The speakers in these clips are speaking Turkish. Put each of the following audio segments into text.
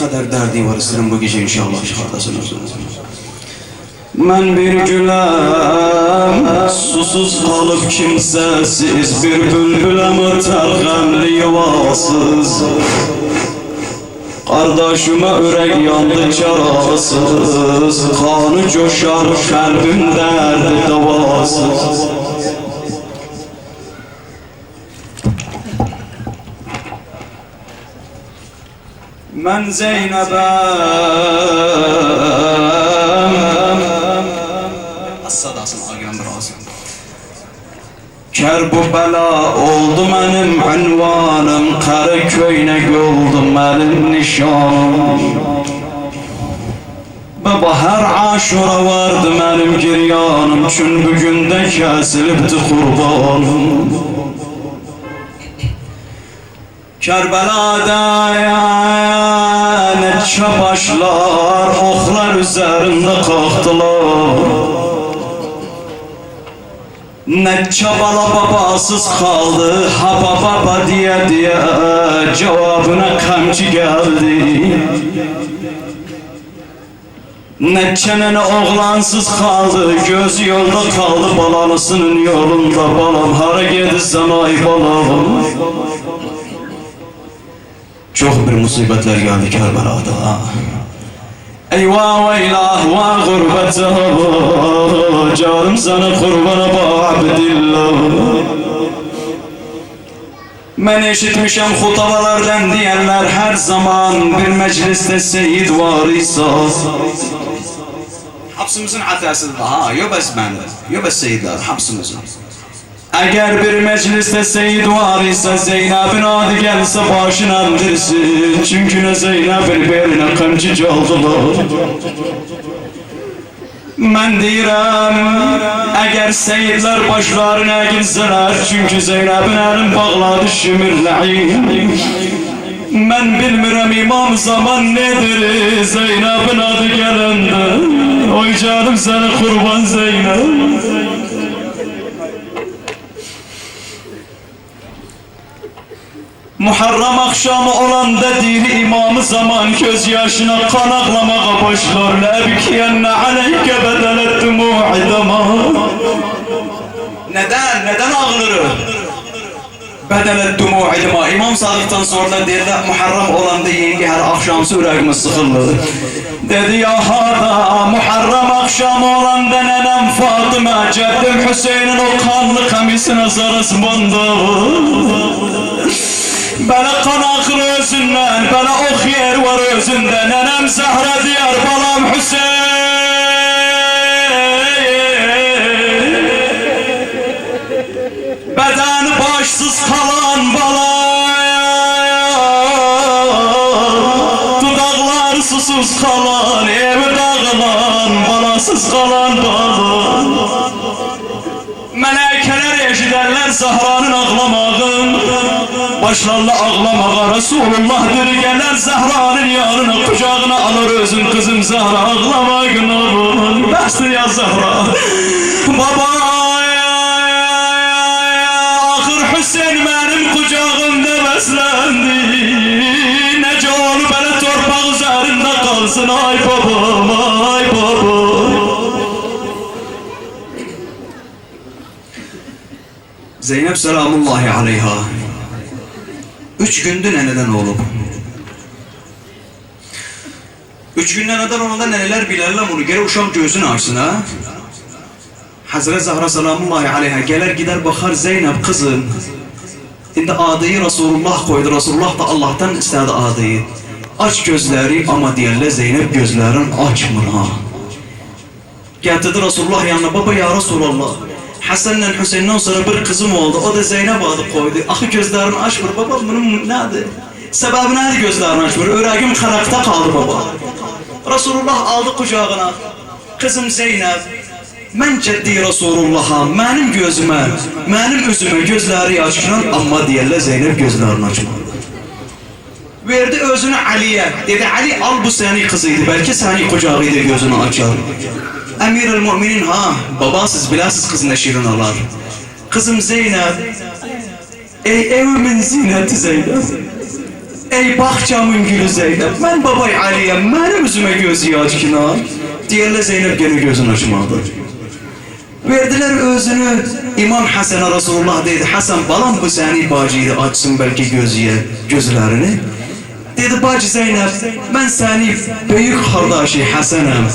kadar derdi var isterim bu gece inşallah şahadasın özünüz. Ben bir gülem, susuz kalıp kimsesiz, bir bülbülem öter gemli yuvasız. Kardeşime ürek yandı çarasız, kanı coşar kalbim derdi davasız. Ben Zeynep'em, as-sadasın ağayan razı. Kerbela oldu benim ünvanım, Karaköy'ne oldu benim nişanım. Baba her aşura vardı benim giryanım, çün bugün de kesilipti kurbanım. Kerbela'da neçe başlar, oklar üzerinde kalktılar. Neçe bala babasız kaldı, ha baba diye cevabına kamçı geldi. Neçe nene oğlansız kaldı, gözü yolda kaldı, balanısının yolunda. Balam hara gedirsen ay balam. Çok bir musibetler geldi Kerbela'da. Eyvah veylah va gurbete, canım sana kurbana ba abdillah. Ben eşitmişem hutavalardan diyenler her zaman bir mecliste seyid var ise. Hapsımızın hatasıdır. Ha, yok bes bende, yok bes seyidler, hapsımızın. Eğer bir mecliste seyid var ise Zeynep'in adı gelse başına indirsin. Çünkü ne Zeynep'in beline kamçı çaldılar. Ben deyirəm, eğer seyidler başlarına girseler, çünkü Zeynep'in elin bağladı şimirləyin. Ben bilmirəm imam zaman nedir, Zeynep'in adı gelende. Oy canım sana kurban Zeynep. Muharrem akşamı olan dediği imamı zaman göz yaşına kan ağlamağa başlar. Lebkiyenne aleyke bedelet dumu'idama. Neden ağlarım? Bedelet dumu'idama. İmam Sadık'tan sonra derler Muharrem olan deyin ki her akşam yüreğimiz sıkılır. Dedi ya hada Muharrem akşamı olan nenem Fatıma, Ceddim Hüseyin'in o kanlı kamisine sarısı bandı. Bana kan akır özünden, bana ok yer var özünden. Nenem Zahra diyar, balam Hüseyin. Bedeni başsız kalan bala, dudaklar susuz kalan, evi dağılan, balasız kalan bala. Melekeler eşiderler Zahra'nın ağlamağın. Başlarla ağlamağa Resulullah'dır gelir Zahra'nın yanına, kucağına alır özün kızım Zahra ağlamağın. Bastır ya Zahra. Baba ahır Hüseyin benim kucağımda beslendi. Nece onu böyle torpak üzerinde kalsın ay babam ay babam. Zeynep selamullahi aleyha 3 gündür neneden olup 3 günden neden olanda neneler bilerler bunu geri uşak gözünü açsın ha. Hazreti Zahra selamullahi aleyha gelir gider bakar Zeynep kızım. Şimdi adıyı Resulullah koydu. Resulullah da Allah'tan istedi adıyı. Aç gözleri ama diyerler Zeynep gözlerin açmır ha. Getirdi Resulullah yanına, baba ya Resulullah. Hasan'la Hüseyin'den sonra bir kızım oldu. O da Zeynep adı koydu. Ahı gözlerini açmır baba, bunun nedir? Sebebi nedir gözlerini açmır? Öreğim karakta kaldı baba. Resulullah aldı kucağına. Kızım Zeynep, ben ciddi Resulullah'a, benim gözüme, benim üzüme gözleri açıran ama diyerler Zeynep gözlerini açmır. Verdi özünü Ali'ye. Dedi Ali al bu senin kızıydı. Belki senin kucağıydı gözünü açar. Emir-ül Müminin ha baba siz bilasız kızın şirin olar. Kızım Zeynep. Ey evimin zineti Zeynep. Ey bahçamın gülü Zeynep, ben babay Aliyem, benim üzüme gözü açkına. Diğerle Zeynep gene gözünü açmadı. Verdiler özünü İmam Hasan'a, Resulullah dedi, Hasan balam bu seni bacıydı, açsın belki gözlerini. Dedi bacı Zeynep, ben seni büyük kardeşi Hasan'ım.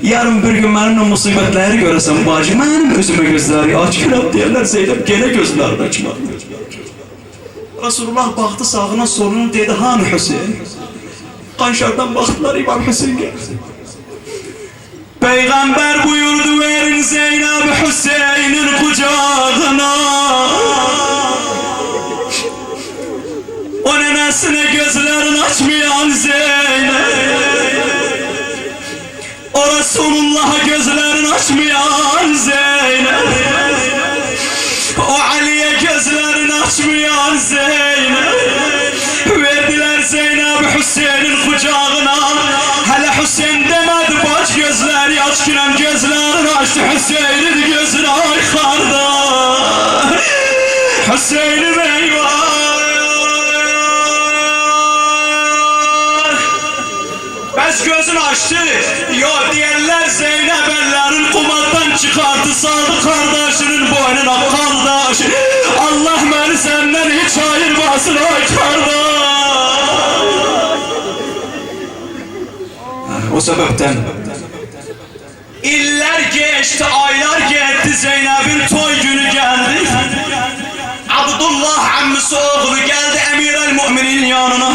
Yarın bir gün benimle musibetleri göresen bacı, benim özüme gözleri açkına diyorlar. Zeynep gene gözlerini açmadı. Resulullah baktı sağına soluna, dedi hani Hüseyin? Kanşardan baktılar, İmam Hüseyin geldi. Peygamber buyurdu, verin Zeynep Hüseyin'in kucağına. O nenesine gözlerini açmayan Zeynep, o Resulullah'a gözlerini açmayan Zeynep, o Ali'ye gözlerini açmayan Zeynep. Verdiler Zeynep Hüseyin'in kucağına. Hele Hüseyin demedi baş gözleri açkıran, gözlerini açtı Hüseyin'in gözünü. Ay kardeş Hüseyin'im eyvah. Bəs gözünü açtı. Yok diyenler Zeynep ellerin kumattan çıkardı, saldı kardeşinin boynuna. Kardeş Allah beni senden hiç ayırmasın ay kardeş. O sebepten iller geçti, aylar gitti, Zeynep'in toy günü geldi. Abdullah ammisi oğlu geldi Emir el-Mu'minin yanına.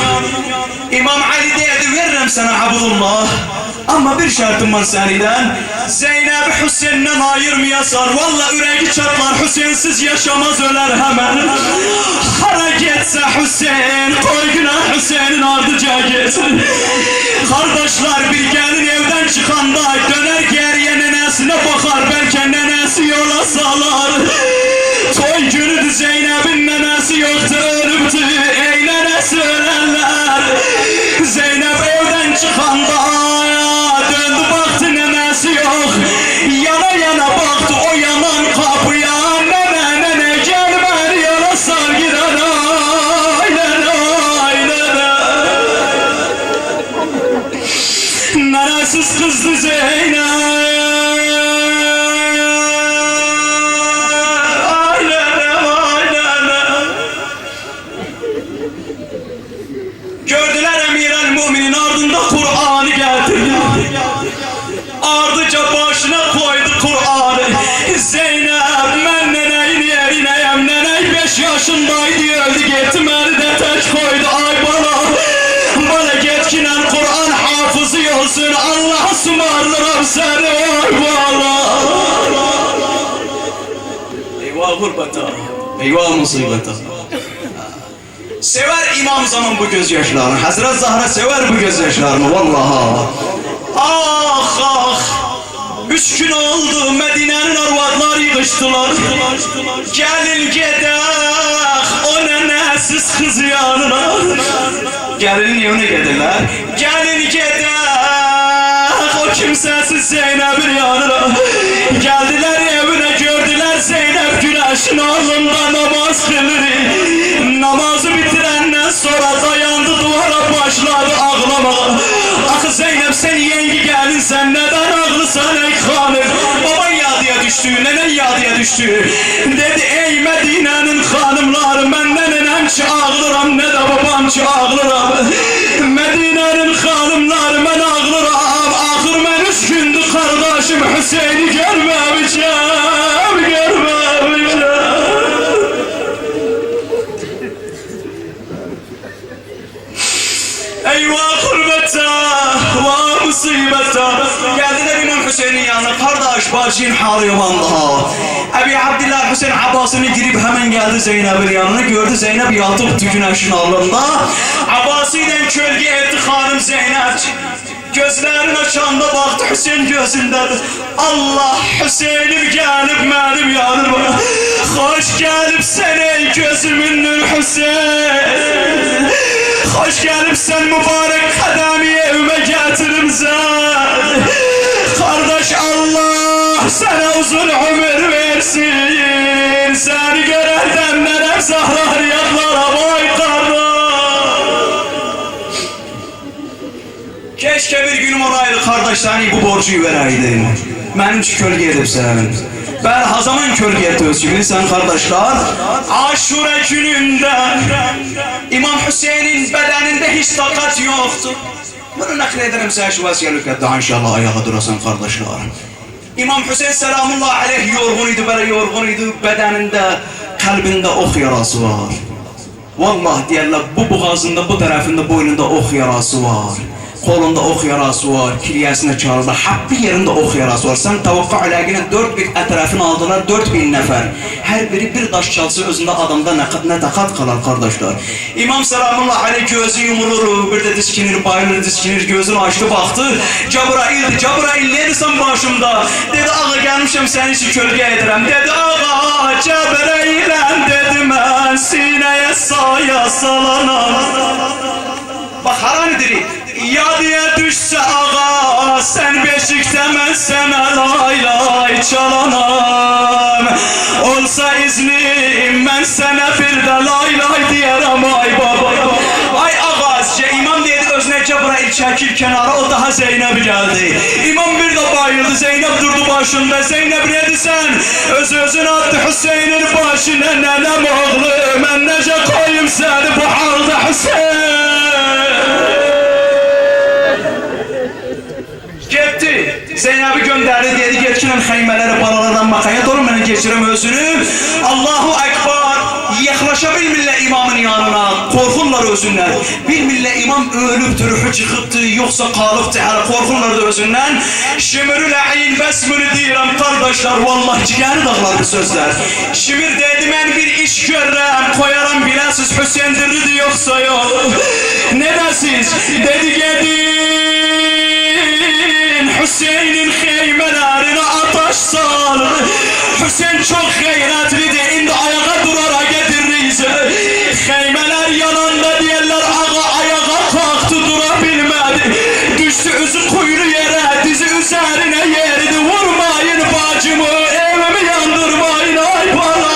İmam Ali dedi, veririm sana Abdullah, ama bir şartım var seniden. Zeynep Hüseyin'den ayırmayasan, valla yüreği çatlar, Hüseyinsiz yaşamaz, öler hemen. Hara geçse Hüseyin, koy günah Hüseyin'in ardıca geçsin. Kardeşler bir gelin evden çıkanda döner geriye nenesine bakar, belki nenesi yola salar. Toy günüdü, Zeynep'in nenesi yoktu, ölüptü, ey nenesi ölenler. Zeynep evden çıkanda döndü baktı, nenesi yok. Yana yana baktı o yanan kapıya, nene nene gel beni yana sar gider. Ay nene ay nene. Nenesiz kızdı Zeynep. Ardıca başına koydu Kur'an'ı. Zeynep ben neneyin yerineyim. Neney 5 yaşındaydı, öldü gitti, beni de tek koydu. Ay bana getkinen Kur'an hafızı olsun. Allah'a sumarlarım seni ay bana. Eyvah gurbeta, eyvah musibeta. Sever İmam Zaman bu gözyaşlarını, Hazret Zahra sever bu gözyaşlarını vallaha. Ah ah, 3 gün oldu Medine'nin arvadları yığıştılar. Gelin gedek o nenesiz kız yanına. Gelinin yanına geldiler. Gelin gedek o kimsesiz Zeynep'in yanına. Geldiler evine, gördüler Zeynep güneşin alnında namaz kılır. Namazı bitirenden sonra dayandı duvara, başladı ağlamaya. Ah Zeynep sen yengi geldin, sen neden ağlısan ey hanım? Baban yadıya düştü, nenen yadıya düştü. Dedi ey Medine'nin hanımları, ben ne nenemçi ağlıram ne de babamçı ağlıram. Medine'nin hanımları ben ağlıram. Ahır ben 3 gündür kardeşim Hüseyin'i görmemişim, görmemişim. Eyvah gurbeta, vah musibeta. Geldiler İmam Hüseyin'in yanına, kardeş bacının halı yaman daha. Ebi Abdillah Hüseyin Abbas'ını girip hemen geldi Zeynep'in yanına, gördü Zeynep yatıp güneşin alnında. Abbas'ıyla kölge etti hanım Zeynep. Gözlerini açanda baktı Hüseyin gözündedir. Allah Hüseyin'im gelip benim yanıma. Hoş gelip sen ey gözümün nur Hüseyin. Hoş gelip sen mübarek kademi evime getirim sen. Kardeş Allah sana uzun ömür versin. Seni gören demler hep Zahra riyadlara vay kardeş. kardeşlerini bu borcu verəydin. Mənim ki kölge edibsən. Ben Hazaman kölge tözgü sen kardeşler. Aşure gününde İmam Hüseyin'in bedeninde hiç takat yoktu. Bunu naklederim sen şu vasiyelükle daha inşallah ayağa durasın kardeşler. İmam Hüseyin selamullahi aleyh yorgunuydu, böyle yorgunuydu. Bedeninde, kalbinde ok yarası var. Vallahi diyorlar bu boğazında, bu tarafında, boynunda ok yarası var. Kolunda ok yarası var, kilyesine çağırdı. Hakkı yerinde ok yarası var. Sen tavaffa alâgine 4000 etrafını aldılar, 4000 nefer. Her biri bir taş çalsı özünde adamda ne takat kalar kardeşler. İmam selamullahi aleyh gözü yumulur, bir de diskinir, bayılır, diskinir, gözünü açtı baktı. Cabrail'di, Cabrail neredesin başımda? Dedi ağa gelmişim seni için kölge edirem. Dedi ağa Cabrail'em dedim ben sineye saya salanam. Bak haranidir. Ya diye düşse ağa sen beşikte ben sana lay lay çalanam. Olsa iznim ben sana bir de lay lay diyerem ay baba. Ay ağazca imam dedi özüne Cebrail çekil kenara o daha Zeynep geldi. İmam bir de bayıldı Zeynep durdu başında. Zeynep ne desen özünü attı Hüseyin'in başına nenem oğlu ben nece koyayım seni bu halde Hüseyin. Gitti. Zeynep'i gönderdi dedi geçirin xeymeleri paralardan bakaya durun beni geçirim özünü. Allahu Ekber. Yaklaşabilmirlər imamın yanına. Korkunlar özündən. Bilmirlər imam ölübdür, ruhu çıkıbdı yoksa kalıbdı. Hələ korkunlar da özündən. Şimirül əyin bəsmünü deyirəm kardeşler. Vallahi ciğeri dağlar bu sözler. Şimir dedi mən bir iş görürəm. Koyaram biləsiz Hüseyindirdi yoksa yok. Ne dəsiz? Dedi gedin. Hüseyin'in xeymələrine ataş salır. Hüseyin çok gayretlidir. İndi ayağa durara getiririz. Xeymələr yanında deyirlər ağa ayağa kalktı durabilmedi. Düştü üzü kuyru yere dizi üzerine yerdi. Vurmayın bacımı evimi yandırmayın ay bana.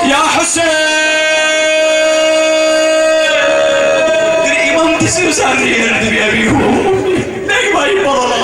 Ya Hüseyin. Dizi üzerine yerdi bir evi. Ne gibi ayıp bana.